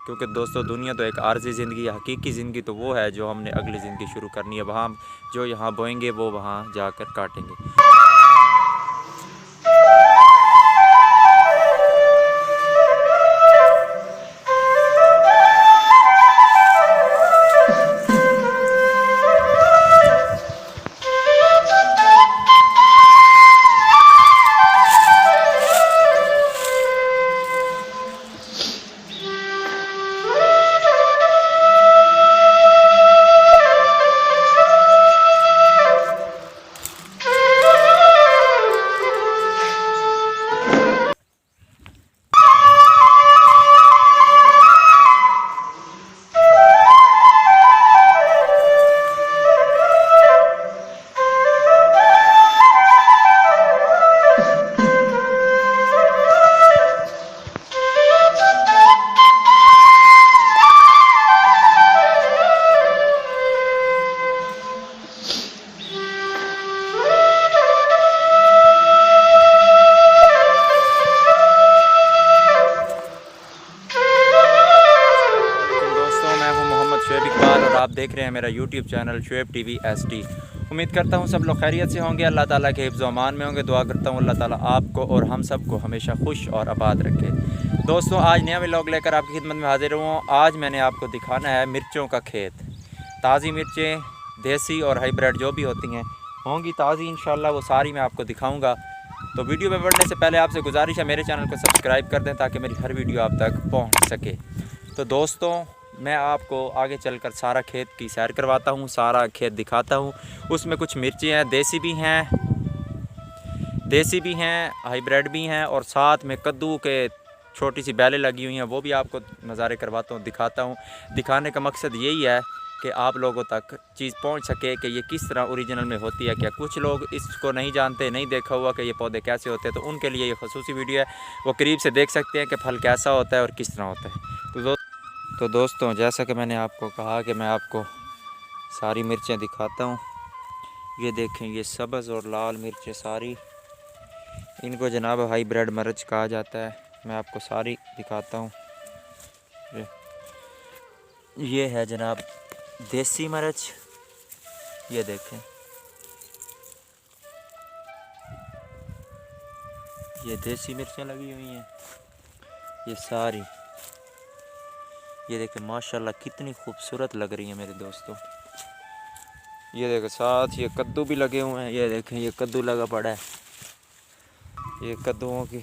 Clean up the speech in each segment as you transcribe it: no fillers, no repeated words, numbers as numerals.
क्योंकि दोस्तों दुनिया तो एक आर्जी ज़िंदगी है, हकीकी ज़िंदगी तो वो है जो हमने अगली ज़िंदगी शुरू करनी है। वहाँ जो यहाँ बोएंगे वो वहाँ जाकर काटेंगे। और आप देख रहे हैं मेरा YouTube channel Shoaib TV SD। उम्मीद करता हूँ सब लोग खैरियत से होंगे, अल्लाह ताला के हिफ्ज़ व अमान में होंगे। दुआ करता हूँ अल्लाह ताला आपको और हम सब को हमेशा खुश और आबाद रखे। दोस्तों आज नया व्लॉग लेकर आपकी खिदमत में हाजिर हूँ। आज मैंने आपको दिखाना है मिर्चों का खेत। ताज़ी मिर्चें, देसी और हाइब्रिड जो भी होती हैं होंगी ताज़ी इंशाल्लाह, वो सारी मैं आपको दिखाऊँगा। तो वीडियो में बढ़ने से पहले आपसे गुजारिश है मेरे चैनल को सब्सक्राइब कर दें ताकि मेरी हर वीडियो आप तक पहुँच सके। तो दोस्तों मैं आपको आगे चलकर सारा खेत की सैर करवाता हूँ, सारा खेत दिखाता हूँ। उसमें कुछ मिर्ची हैं, देसी भी हैं, हाइब्रिड भी हैं, और साथ में कद्दू के छोटी सी बैलें लगी हुई हैं, वो भी आपको नज़ारे करवाता हूँ, दिखाता हूँ। दिखाने का मकसद यही है कि आप लोगों तक चीज़ पहुँच सके कि ये किस तरह ओरिजिनल में होती है। क्या कुछ लोग इसको नहीं जानते, नहीं देखा हुआ कि ये पौधे कैसे होते हैं, तो उनके लिए ये खसूसी वीडियो है। वो करीब से देख सकते हैं कि फल कैसा होता है और किस तरह होता है। तो दोस्तों जैसा कि मैंने आपको कहा कि मैं आपको सारी मिर्चें दिखाता हूँ। ये देखें, ये सब्ज़ और लाल मिर्चें सारी, इनको जनाब हाइब्रिड मिर्च कहा जाता है। मैं आपको सारी दिखाता हूँ। ये है जनाब देसी मिर्च, ये देखें, ये देसी मिर्चें लगी हुई हैं ये सारी। ये देखें माशाल्लाह कितनी खूबसूरत लग रही है मेरे दोस्तों। ये देखें साथ ये कद्दू भी लगे हुए हैं। ये देखें ये कद्दू लगा पड़ा है, ये कद्दुओं की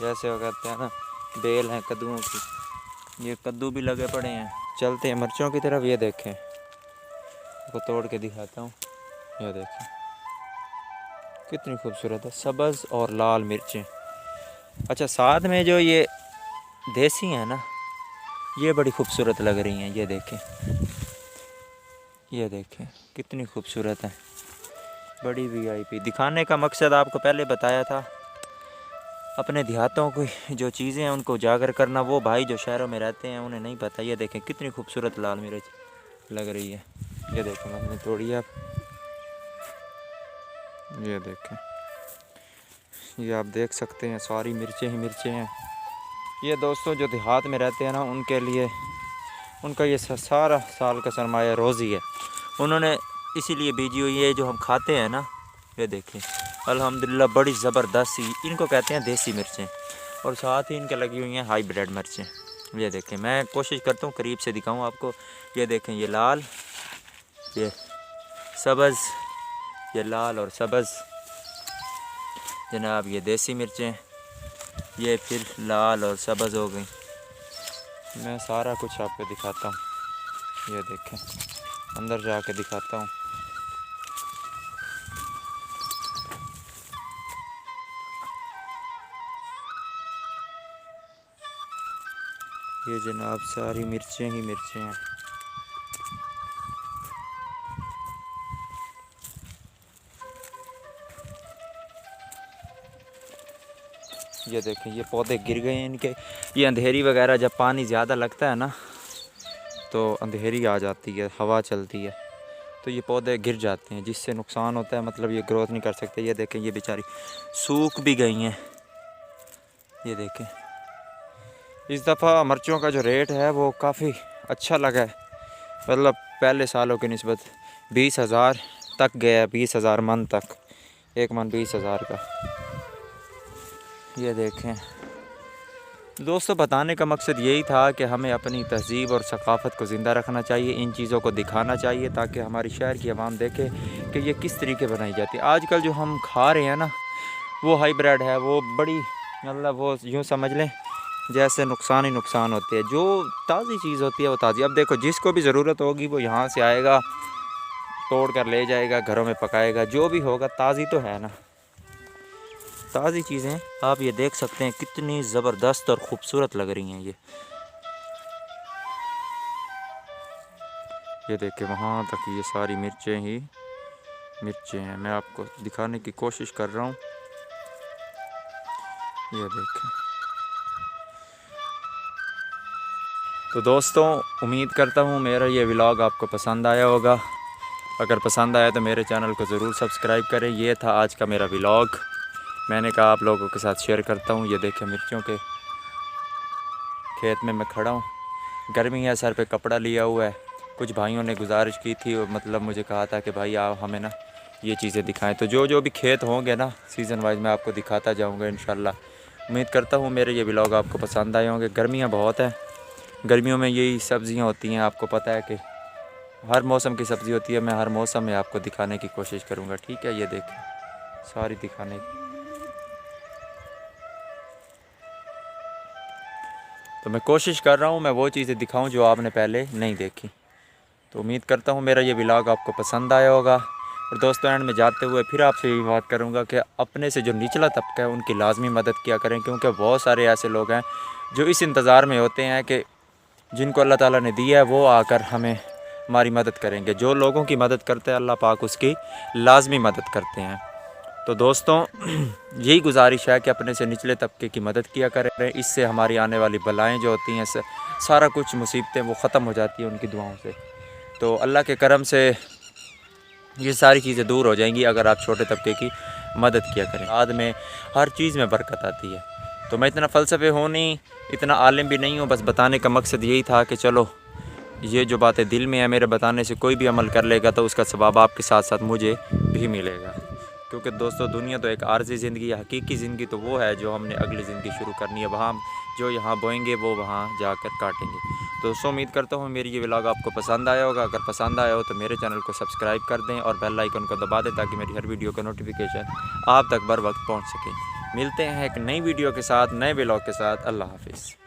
जैसे वो कहते हैं ना बेल हैं कद्दुओं की, ये कद्दू भी लगे पड़े हैं। चलते हैं मिर्चों की तरफ। ये देखें, इसको तोड़ के दिखाता हूँ। ये देखें कितनी खूबसूरत है, सब्ज़ और लाल मिर्चें। अच्छा साथ में जो ये देसी हैं ना, ये बड़ी खूबसूरत लग रही हैं। ये देखें कितनी खूबसूरत है, बड़ी VIP। दिखाने का मकसद आपको पहले बताया था, अपने देहातों की जो चीज़ें हैं उनको उजागर करना। वो भाई जो शहरों में रहते हैं उन्हें नहीं पता। ये देखें कितनी खूबसूरत लाल मिर्च लग रही है। ये देखें मैंने तोड़ी आप, ये देखें, ये आप देख सकते हैं सारी मिर्चें ही मिर्चें हैं। ये दोस्तों जो देहात में रहते हैं ना, उनके लिए उनका ये सारा साल का सरमाया रोज़ी है। उन्होंने इसीलिए बीजी हुई है जो हम खाते हैं ना। ये देखें अल्हम्दुलिल्लाह बड़ी ज़बरदस्त, इनको कहते हैं देसी मिर्चें, और साथ ही इनके लगी हुई हैं हाइब्रिड मिर्चें। ये देखें मैं कोशिश करता हूँ करीब से दिखाऊँ आपको। ये देखें ये लाल, ये सब्ज़, ये लाल और सब्ज़ जनाब, ये देसी मिर्चें, ये फिर लाल और सब्ज़ हो गई। मैं सारा कुछ आपको दिखाता हूँ। ये देखें अंदर जाके दिखाता हूँ। ये जनाब सारी मिर्चें ही मिर्चें हैं। ये देखें ये पौधे गिर गए हैं इनके। ये अंधेरी वगैरह जब पानी ज़्यादा लगता है ना तो अंधेरी आ जाती है, हवा चलती है, तो ये पौधे गिर जाते हैं, जिससे नुकसान होता है, मतलब ये ग्रोथ नहीं कर सकते। ये देखें ये बेचारी सूख भी गई हैं। ये देखें इस दफ़ा मिर्चों का जो रेट है वो काफ़ी अच्छा लगा है, मतलब पहले सालों की निस्बत 20,000 तक गया, 20,000 मन तक, 1 मन 20,000 का। ये देखें दोस्तों, बताने का मकसद यही था कि हमें अपनी तहज़ीब और सकाफ़त को ज़िंदा रखना चाहिए, इन चीज़ों को दिखाना चाहिए ताकि हमारी शहर की आवाम देखे कि ये किस तरीके बनाई जाती है। आजकल जो हम खा रहे हैं ना, वो हाईब्रिड है, वो बड़ी मतलब वो यूँ समझ लें जैसे नुकसान ही नुकसान होते हैं। जो ताज़ी चीज़ होती है वो ताज़ी। अब देखो, जिसको भी ज़रूरत होगी वो यहाँ से आएगा, तोड़ कर ले जाएगा, घरों में पकाएगा, जो भी होगा ताज़ी तो है ना। ताज़ी चीज़ें आप ये देख सकते हैं कितनी ज़बरदस्त और ख़ूबसूरत लग रही हैं। ये देखें, वहाँ तक ये सारी मिर्चें ही मिर्चें हैं। मैं आपको दिखाने की कोशिश कर रहा हूँ। ये देखें। तो दोस्तों, उम्मीद करता हूँ मेरा ये व्लॉग आपको पसंद आया होगा। अगर पसंद आया तो मेरे चैनल को ज़रूर सब्सक्राइब करें। ये था आज का मेरा व्लॉग, मैंने कहा आप लोगों के साथ शेयर करता हूँ। ये देखें, मिर्चों के खेत में मैं खड़ा हूँ, गर्मी है, सर पे कपड़ा लिया हुआ है। कुछ भाइयों ने गुजारिश की थी, मतलब मुझे कहा था कि भाई आप हमें ना ये चीज़ें दिखाएं। तो जो भी खेत होंगे ना सीज़न वाइज मैं आपको दिखाता जाऊँगा इंशाल्लाह। उम्मीद करता हूँ मेरे ये व्लॉग आपको पसंद आए होंगे। गर्मियाँ बहुत हैं, गर्मियों में यही सब्ज़ियाँ होती हैं, आपको पता है कि हर मौसम की सब्ज़ी होती है। मैं हर मौसम में आपको दिखाने की कोशिश करूँगा, ठीक है। ये देखें, सारी दिखाने की। तो मैं कोशिश कर रहा हूँ मैं वो चीज़ें दिखाऊँ जो आपने पहले नहीं देखी। तो उम्मीद करता हूँ मेरा ये व्लॉग आपको पसंद आया होगा। और दोस्तों, एंड में जाते हुए फिर आपसे यही बात करूँगा कि अपने से जो निचला तबका है उनकी लाजमी मदद किया करें, क्योंकि बहुत सारे ऐसे लोग हैं जो इस इंतज़ार में होते हैं कि जिनको अल्लाह ताला ने दिया है वो आकर हमें हमारी मदद करेंगे। जो लोगों की मदद करते हैं अल्लाह पाक उसकी लाजमी मदद करते हैं। तो दोस्तों, यही गुजारिश है कि अपने से निचले तबके की मदद किया करें। इससे हमारी आने वाली बलाएँ जो होती हैं, सारा कुछ मुसीबतें वो ख़त्म हो जाती हैं उनकी दुआओं से। तो अल्लाह के करम से ये सारी चीज़ें दूर हो जाएंगी अगर आप छोटे तबके की मदद किया करें। बाद में हर चीज़ में बरकत आती है। तो मैं इतना फ़लसफ़े हूँ नहीं, इतना आलिम भी नहीं हूँ, बस बताने का मकसद यही था कि चलो ये जो बातें दिल में है, मेरे बताने से कोई भी अमल कर लेगा तो उसका सवाब आपके साथ साथ मुझे भी मिलेगा। क्योंकि दोस्तों, दुनिया तो एक आर्जी ज़िंदगी है, हकीकी ज़िंदगी तो वो है जो हमने अगली ज़िंदगी शुरू करनी है। वहाँ जो यहाँ बोएंगे वो वहाँ जाकर काटेंगे। दोस्तों, उम्मीद करता हूँ मेरी ये व्लॉग आपको पसंद आया होगा। अगर पसंद आया हो तो मेरे चैनल को सब्सक्राइब कर दें और बेल आइकन को दबा दें ताकि मेरी हर वीडियो का नोटिफिकेशन आप तक बर वक्त पहुँच सके। मिलते हैं एक नई वीडियो के साथ, नए व्लॉग के साथ। अल्लाह हाफिज़।